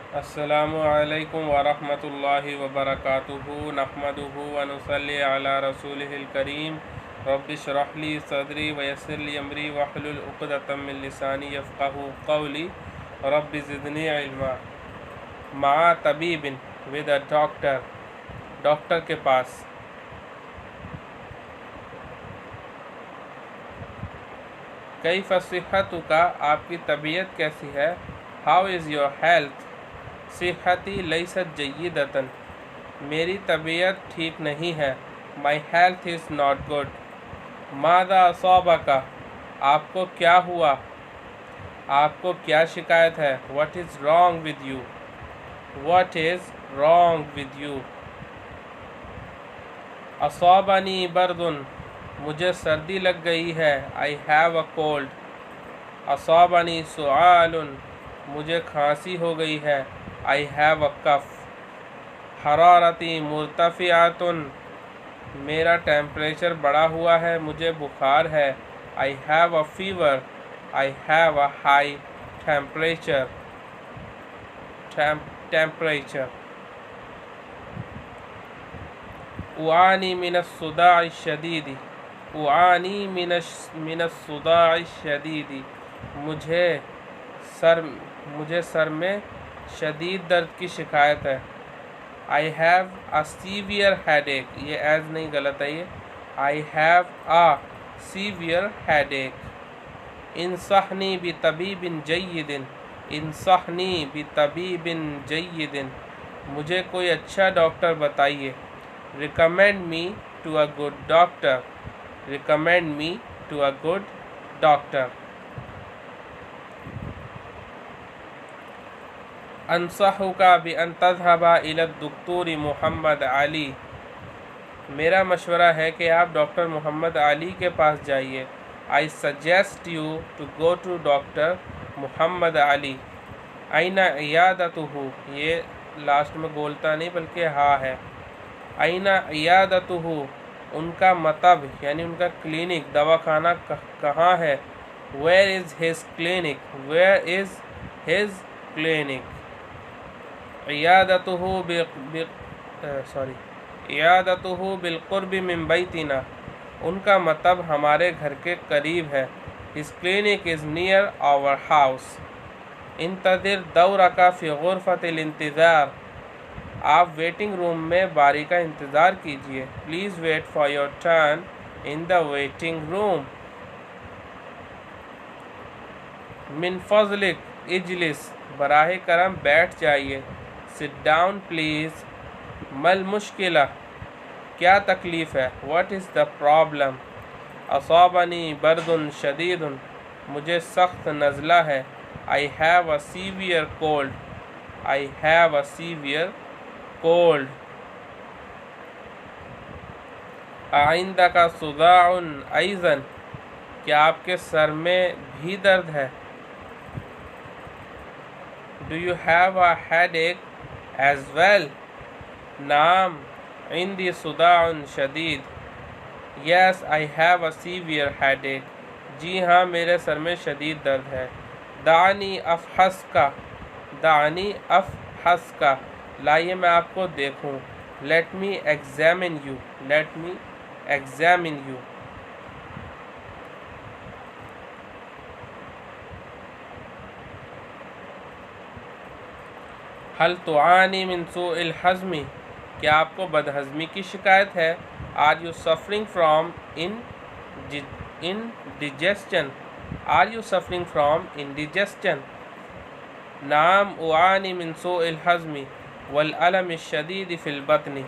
अस्सलामु अलैकुम वरहमतुल्लाहि वबरकातुहू नहमदुहू व नुसल्ली अला रसूलिहिल करीम रब्बि इश्रह ली सदरी व यस्सिर ली अमरी वहलुल उक़दतम मिन लिसानी यफ़क़हू क़ौली रब्बि ज़िदनी इल्मा। मा तबीबिन विद अ डॉक्टर के पास। कैफ़ सिहतुका, आपकी तबीयत कैसी है। How is your health. सिहती लैसत जय्यदतन, मेरी तबीयत ठीक नहीं है। My health is not good. मादा असाबका, आपको क्या हुआ, आपको क्या शिकायत है। What is wrong with you, what is wrong with you. असाबनी बर्दुन, मुझे सर्दी लग गई है। I have a cold. असाबनी सुआलुन, मुझे खांसी हो गई है। आई हैव अ कफ। हरारती मुर्तफ़ियातुन, मेरा टेम्परेचर बढ़ा हुआ है, मुझे बुखार है। I have a fever. I have a high temperature. Temperature. उआनी मिनस्सुदाइ शदीदी, उआनी मिनस्सुदाइ शदीदी, मुझे सर में शदीद दर्द की शिकायत है। I have a severe headache, ये एज नहीं, गलत है ये। I have a severe headache. इंसहनी बितबीबिन जय्यदिन, इंसहनी बितबीबिन जय्यदिन, मुझे कोई अच्छा डॉक्टर बताइए। Recommend me to a good doctor, recommend me to a good doctor. अंसहुका बि अन तज़हबा इला दुक्तूरी मोहम्मद अली, मेरा मशवरा है कि आप डॉक्टर मोहम्मद अली के पास जाइए। I suggest you to go to doctor Mohammad Ali. आइना इयादतुहु, ये लास्ट में बोलता नहीं बल्कि हाँ है। आइना इयादतुहु, उनका मतब यानी उनका क्लिनिक, दवाखाना कहाँ है। Where is his clinic, where is his clinic. इयादतुहु बिलकुर्बि मिन बैतिना, उनका मतलब हमारे घर के करीब है। His clinic is near our house. इंतज़िर दौरका फ़ी गुरफ़तिल इंतज़ार, आप वेटिंग रूम में बारी का इंतज़ार कीजिए। Please wait for your turn in the waiting room. मिन फ़ज़लिक इजलिस, बराह करम बैठ जाइए। Sit down please. मल मुश्किला, क्या तकलीफ़ है। What is the problem. असाबनी बर्दुन शदीदुन, मुझे सख्त नज़ला है। I have a severe cold, I have a severe cold. आइंदा का सुदाउन ऐज़न, क्या आपके सर में भी दर्द है। Do you have a headache as well. नाम इंदी सुदाउन शदीद, yes I have a severe headache, जी हाँ मेरे सर में शदीद दर्द है। दानी अफहस का, लाइए मैं आपको देखूं। Let me examine you, let me examine you. हल तुआनी मिन सूइल हज़मी, क्या आपको बदहज़मी की शिकायत है। Are you suffering from indigestion, are you suffering from indigestion. नाम उआनी मिन सूइल हज़मी वल अलम शदीद फ़िल बतनी,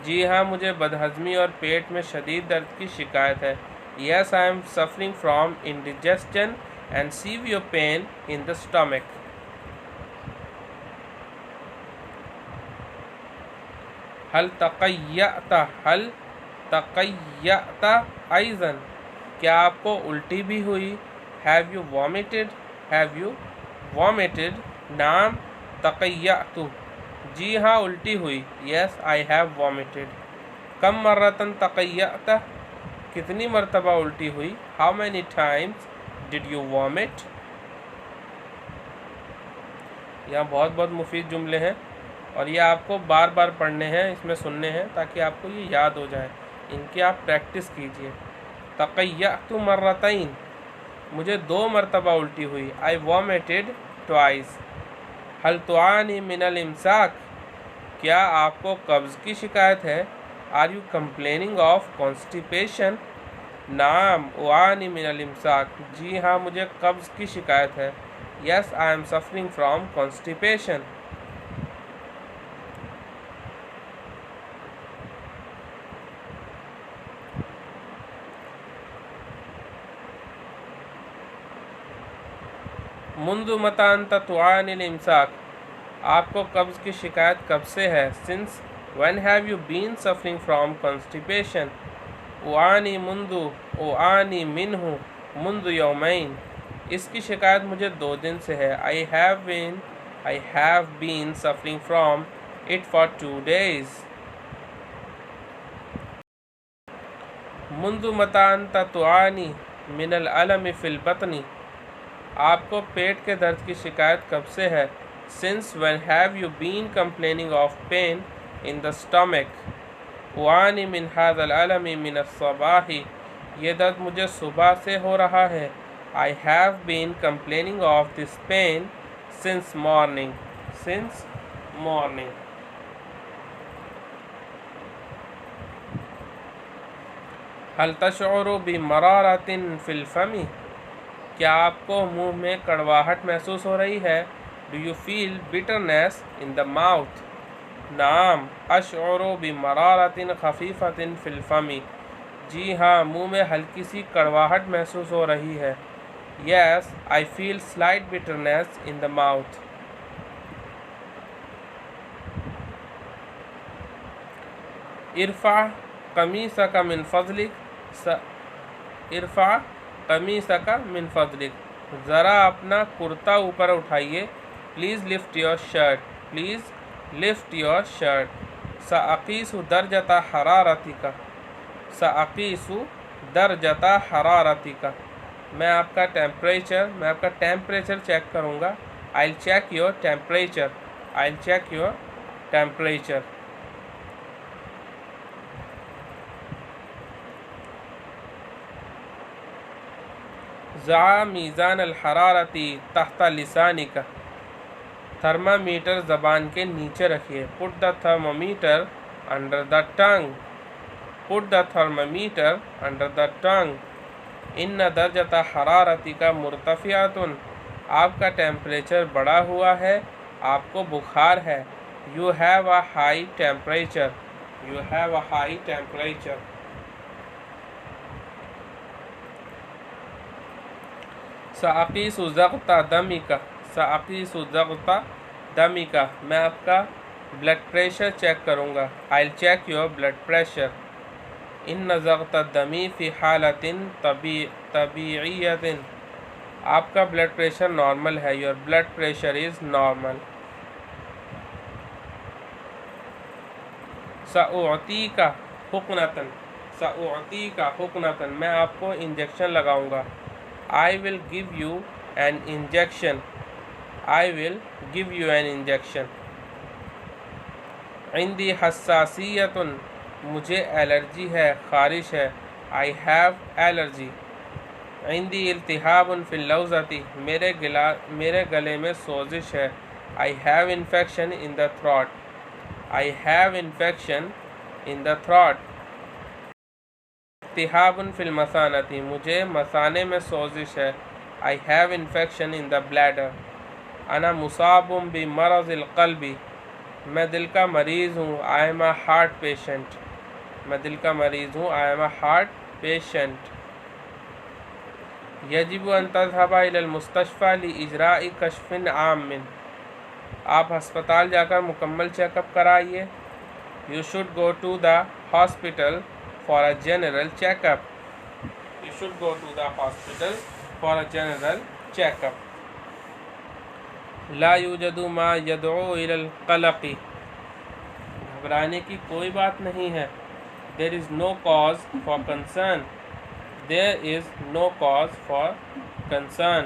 जी हाँ मुझे बदहज़मी और पेट में शदीद दर्द की शिकायत है। Yes I am suffering from indigestion and severe pain in the stomach. हल तक़य्यता ऐज़न, क्या आपको उल्टी भी हुई। Have you vomited, have you vomited. नाम तक़य्यतु, जी हाँ उल्टी हुई। Yes I have vomited. कम मर्रतन तक़य्यता, कितनी मरतबा उल्टी हुई। How many times did you vomit. यहाँ बहुत बहुत मुफीद जुमले हैं اور یہ آپ کو بار بار پڑھنے ہیں، اس میں سننے ہیں تاکہ آپ کو یہ یاد ہو جائیں، ان کی آپ پریکٹس کیجئے۔ تقیأت مرتین، مجھے 2 مرتبہ الٹی ہوئی۔ I vomited twice۔ هل تعانی من الامساک، کیا آپ کو قبض کی شکایت ہے؟ Are you complaining of constipation؟ نعم اعانی من الامساک، جی ہاں مجھے قبض کی شکایت ہے۔ Yes I am suffering from constipation۔ منذ متی انت تعانی الامساک، آپ کو قبض کی شکایت کب سے ہے؟ Since when have you been suffering from constipation؟ اعانی منذ، اعانی منہ، منذ یومین، اس کی شکایت مجھے 2 دن سے ہے۔ I have been suffering from it for 2 days۔ منذ متی انت تعانی من الالم فی البطن، آپ کو پیٹ کے درد کی شکایت کب سے ہے؟ Since when have you been complaining of pain in the stomach؟ اعانی من هذا الالم من الصباح، یہ درد مجھے صبح سے ہو رہا ہے۔ I have been complaining of this pain since morning۔ since morning۔ هل تشعر بمرارة في الفم، کیا آپ کو منہ میں کڑواہٹ محسوس ہو رہی ہے؟ Do you feel bitterness in the mouth؟ نعم اشعر بمرارة خفیفة في الفم، جی ہاں منہ میں ہلکی سی کڑواہٹ محسوس ہو رہی ہے۔ Yes I feel slight bitterness in the mouth۔ ارفع قمیصک من فضلک، ارفع قمیصک من فضلک، ذرا اپنا کرتا اوپر اٹھائیے۔ Please lift your shirt, please lift your shirt. سأقیس درجۃ حرارتک، سأقیس درجۃ حرارتک، میں آپ کا ٹیمپریچر چیک کروں گا۔ I'll check your temperature، I'll check your temperature۔ ضع میزان الحرارتی تحت لسانک، تھرمامیٹر زبان کے نیچے رکھیے۔ Put the thermometer under the tongue، Put the thermometer under the tongue۔ ان درجۃ حرارتک مرتفعۃ، آپ کا ٹیمپریچر بڑھا ہوا ہے، آپ کو بخار ہے۔ You have a high temperature، You have a high temperature۔ سأقیس ضغط دمک، سأقیس ضغط دمک، میں آپ کا بلڈ پریشر چیک کروں گا۔ I'll check your blood pressure۔ ان ضغط الدم فی حالت طبیعیۃ، آپ کا بلڈ پریشر نارمل ہے۔ Your blood pressure is normal۔ سأعطیک حقنۃ، سأعطیک حقنۃ، میں آپ کو انجیکشن لگاؤں گا۔ I will give you an injection، I will give you an injection۔ عندی حساسیۃ، مجھے الرجی ہے، خارش ہے۔ I have allergy۔ عندی التہاب فی اللوزۃ، میرے گلے میں سوزش ہے۔ I have infection in the throat، I have infection in the throat۔ التہاب فی المثانۃ، مجھے مثانے میں سوزش ہے۔ I have infection in the bladder۔ انا مصاب بمرض القلب، میں دل کا مریض ہوں۔ I am a heart patient، میں دل کا مریض ہوں۔ I am a heart patient۔ یجب ان تذهب الى المستشفى لاجراء کشف عام، آپ ہسپتال جا کر مکمل چیک اپ کرائیے۔ You should go to the hospital for a general check-up، You should go to the hospital for a general check-up۔ لا یوجد ما یدعو الى القلق، گھبرانے کی کوئی بات نہیں ہے۔ There is no cause for concern، There is no cause for concern۔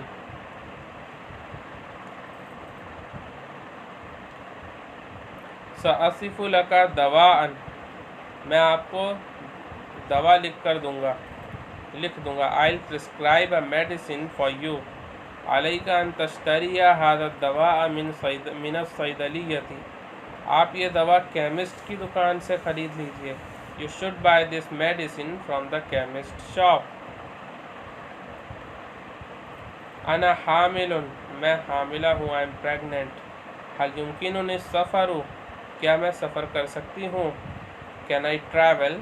सअसिफ़ु लका दवाअन, मैं आपको दवा लिख दूंगा। I'll prescribe a medicine for you. अलैका अन तश्तरिया हाज़ा दवा मिन अस्सैदलियती, आप ये दवा केमिस्ट की दुकान से ख़रीद लीजिए। You should buy this medicine from the chemist shop. अना हामिलुन, मैं हामिला हूँ, आई एम प्रेगनेंट। हल युमकिनुनी सफ़रु, क्या मैं सफ़र कर सकती हूँ? Can I travel?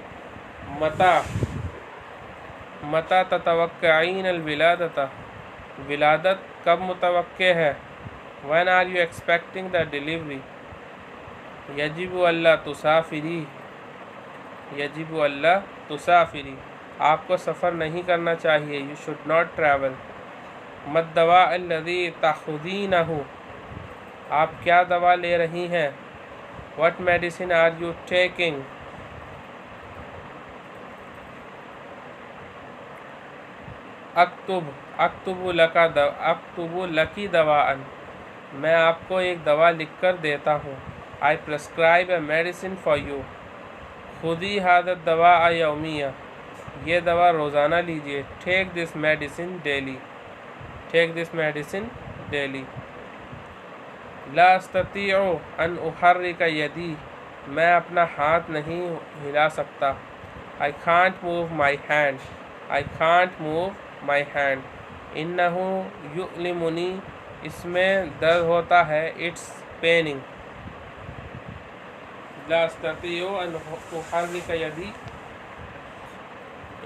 मता ततवक्कीन अलविलादता, विलादत कब मुतवक्के है? When are you expecting the delivery? यजिबु अल्ला तुसाफिरी, यजिबु अल्ला तुसाफिरी, आपको सफ़र नहीं करना चाहिए। You should not travel. मद्दवा अल्लज़ी ताख़ुदीनहु, आप क्या दवा ले रही हैं? What medicine are you taking? अक्तुबु लकी दवाअन, मैं आपको एक दवा लिख कर देता हूँ। I prescribe a medicine for you. खुदी हादत दवा यौमिया, ये दवा रोज़ाना लीजिए। Take this medicine daily, take this medicine daily. ला अस्ततीउ अन उहर्रिक यदी, मैं अपना हाथ नहीं हिला सकता। I can't move my hand, I can't move my hand. इन्नहु युअलिमुनी, इसमें दर्द होता है। It's Penning. ला अस्ततीउ अन उहर्रिक यदी,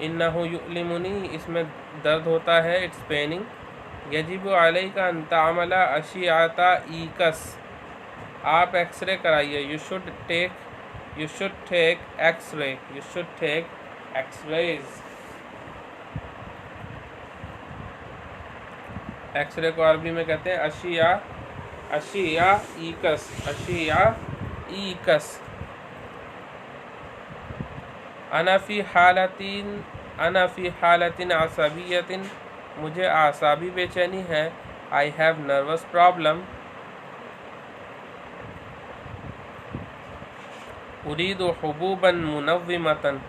इन्नहु युअलिमुनी, इसमें दर्द होता है। It's Penning. यजिबु अलैका अन तामला अशियाता ईकस, आप एक्सरे कराइए। You should take x ray, you should take x rays. X ray को अरबी में कहते हैं अशिया ईकस। अना फ़ी हालतिन आसाबियतिन, मुझे आसाबी बेचैनी है। I have nervous problem. उरीदु हुबूबन मुनव्विमतन,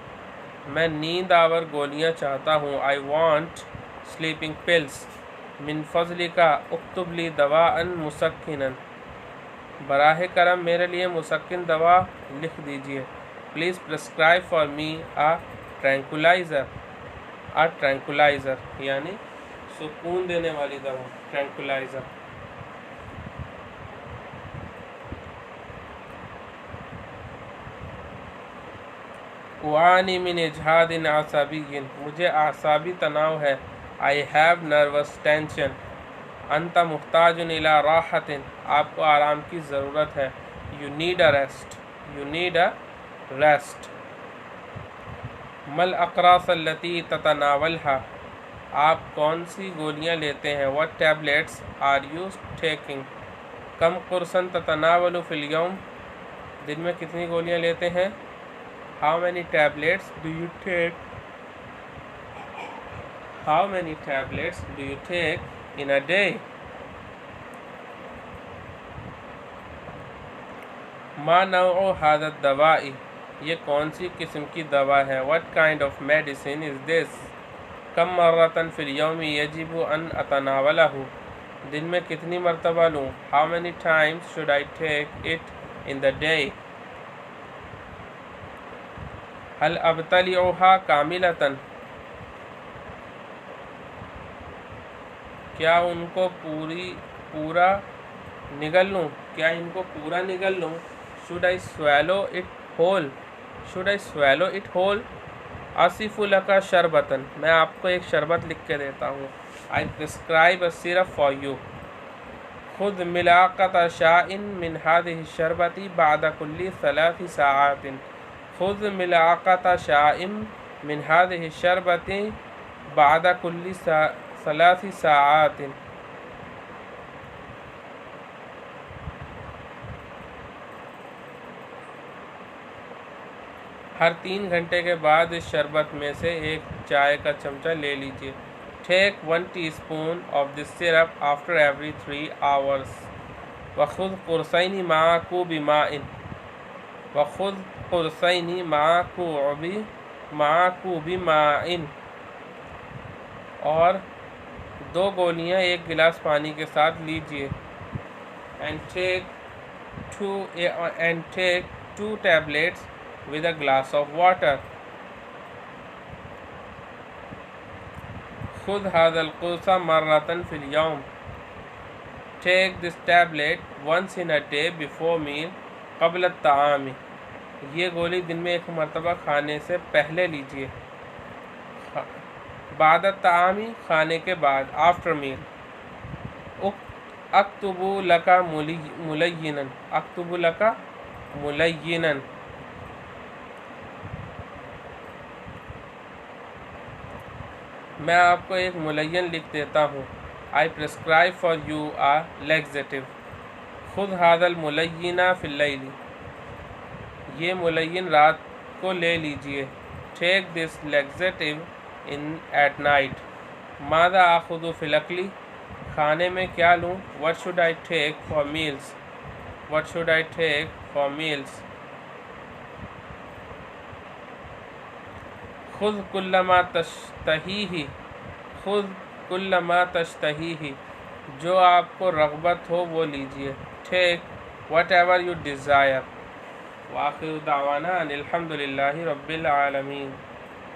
मैं नींद आवर गोलियाँ चाहता हूँ। I want sleeping pills. मिन फज़लिका उक्तुब ली दवाअन मुसक्किनन, बराह करम मेरे लिए मुसक्किन दवा लिख दीजिए। Please prescribe for me a tranquilliser, यानी सुकून देने वाली दवा, ट्रैंकुलाइज़र। वानी मिन इजहादिन आसाबियिन, मुझे आसाबी तनाव है। I have nervous tension. अंता मुहताजुन इला राहतिन, आपको आराम की ज़रूरत है। You need a rest, you need a rest. मल अक़रास अल्लती ततनावलहा, आप कौन सी गोलियां लेते हैं? What tablets are you taking? कम कुरसन ततनावलु फिल यौम, दिन में कितनी गोलियां लेते हैं? How many tablets do you take? How many tablets do you take in a day? मा नौ हादत दवाई, ये कौन सी किस्म की दवा है? What kind of medicine is this? कम मर्रतन फिल यौमी यजिबु अन अतनावलहु, दिन में कितनी मरतबा लूँ? How many times should I take it in the day? हल अबतलिउहा कामिलतन, क्या उनको पूरा निगल लूँ? क्या इनको पूरा निगल लूँ? Should I swallow it whole? Should I swallow it whole? आसिफ़ु लका शरबतन, मैं आपको एक शरबत लिख के देता हूँ। I prescribe a syrup for you. खुद मिलाकत शाइन मिन हादिहि शरबती बादा कुल्ली सलासी साआतिन, खुद मिलाकत शाइन मिन हादिहि शरबती बादा कुल्ली सलासी साआतिन, हर 3 घंटे के बाद इस शरबत में से एक चाय का चमचा ले लीजिए। Take 1 teaspoon of this syrup after every 3 hours. वखुद कुरसैनी माकू बिमाइन, وخذ قرصین مع کوب ماء، اور 2 گولیاں 1 گلاس پانی کے ساتھ لیجیے. and take 2 tablets with a glass of water. خذ هذا القرص مرة في اليوم. Take this tablet once in a day before meal قبل الطعام. یہ گولی دن میں 1 مرتبہ کھانے سے پہلے لیجیے. بعد الطعام، کھانے کے بعد، after meal. اکتب لک ملینا، اکتب لک ملینا. میں آپ کو ایک ملین لکھ دیتا ہوں. I prescribe for you a laxative. خذ هذا الملین فی اللیل. یہ ملین رات کو لے لیجئے. Take this laxative at night. ماذا آخذ فی الاکل؟ کھانے میں کیا لوں؟ What should I take for meals? What should I take for meals? خذ کل ما تشتہیہ، خذ کل ما تشتہیہ، جو آپ کو رغبت ہو وہ لیجئے. Take whatever you desire. وآخر دعوانا ان الحمد للہ رب العالمین.